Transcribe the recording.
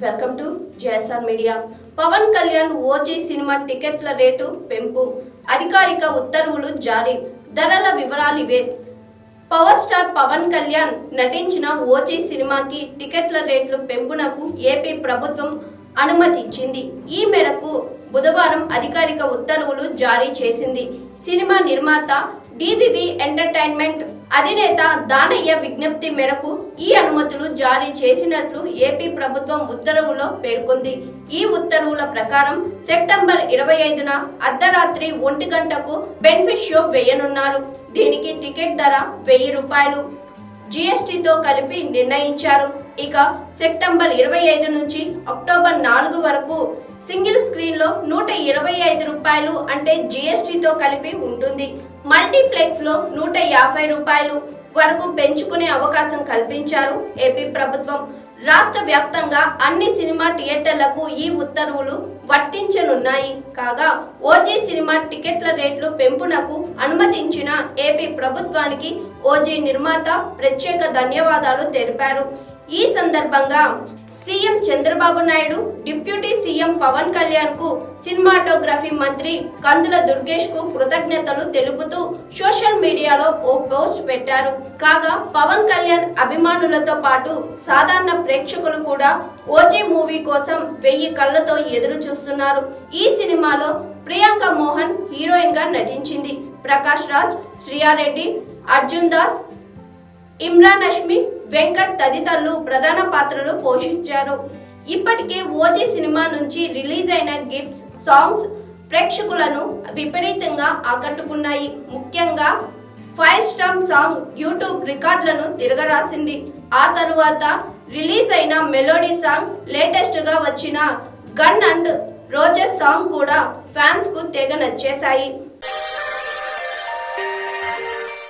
Welcome to JSR media. Pawan Kalyan OG సినిమా టికెట్ల rate పెంపు, అధికారిక ఉత్తర్వులు జారీ. ధరల వివరాలు ఇవే. పవర్ స్టార్ పవన్ కళ్యాణ్ నటించిన ఓజీ సినిమాకి టికెట్ల రేట్లు పెంపునకు ఏపీ ప్రభుత్వం అనుమతించింది. ఈ మేరకు బుధవారం అధికారిక ఉత్తర్వులు జారీ చేసింది. సినిమా నిర్మాత డివివి ఎంటర్టైన్మెంట్ అధినేత దానయ్య విజ్ఞప్తి మేరకు ఈ అనుమతులు జారీ చేసినట్లు ఏపీ ప్రభుత్వం ఉత్తర్వులో పేర్కొంది. ఈ ఉత్తర్వుల ప్రకారం సెప్టెంబర్ 25న అర్ధరాత్రి 1 గంటకు బెనిఫిట్ షో వేయనున్నారు. దీనికి టికెట్ ధర 1000 రూపాయలు జీఎస్టీతో కలిపి నిర్ణయించారు. ఇక సెప్టెంబర్ 25 నుంచి అక్టోబర్ 4 వరకు సింగిల్ స్క్రీన్ లో 125 రూపాయలు అంటే జీఎస్టీతో కలిపి ఉంటుంది. మల్టీప్లెక్స్ లో 150 రూపాయలు వరకు పెంచుకునే అవకాశం కల్పించారు ఏపీ ప్రభుత్వం. రాష్ట్ర వ్యాప్తంగా అన్ని సినిమా థియేటర్లకు ఈ ఉత్తర్వులు వర్తించనున్నాయి. కాగా ఓజీ సినిమా టికెట్ల రేట్లు పెంపునకు అనుమతించిన ఏపీ ప్రభుత్వానికి ఓజీ నిర్మాత ప్రత్యేక ధన్యవాదాలు తెలిపారు. ఈ సందర్భంగా CM Chandrababu Naidu, deputy CM Pawan Kalyan కు, సినిమాటోగ్రఫీ మంత్రి కందుల దుర్గేష్ కు కృతజ్ఞతలు తెలుపుతూ సోషల్ మీడియాలో ఓ పోస్ట్ పెట్టారు. కాగా పవన్ కళ్యాణ్ అభిమానులతో పాటు సాధారణ ప్రేక్షకులు కూడా ఓజీ మూవీ కోసం 1000 కళ్ళతో ఎదురు చూస్తున్నారు. ఈ సినిమాలో ప్రియాంక మోహన్ హీరోయిన్ గా నటించింది. ప్రకాష్ రాజ్, శ్రియారెడ్డి, అర్జున్ దాస్, ఇమ్రాన్ హష్మి, వెంకట్ తదితరులు ప్రధాన పాత్రలు పోషించారు. ఇప్పటికే ఓజీ సినిమా నుంచి రిలీజ్ అయిన గిఫ్ట్స్ సాంగ్స్ ప్రేక్షకులను విపరీతంగా ఆకట్టుకున్నాయి. ముఖ్యంగా 5 స్టార్ సాంగ్ యూట్యూబ్ రికార్డులను తిరగరాసింది. ఆ తరువాత రిలీజ్ అయిన మెలోడీ సాంగ్, లేటెస్ట్ గా వచ్చిన గన్ అండ్ రోజెస్ సాంగ్ కూడా ఫ్యాన్స్ కు తెగ నచ్చేశాయి.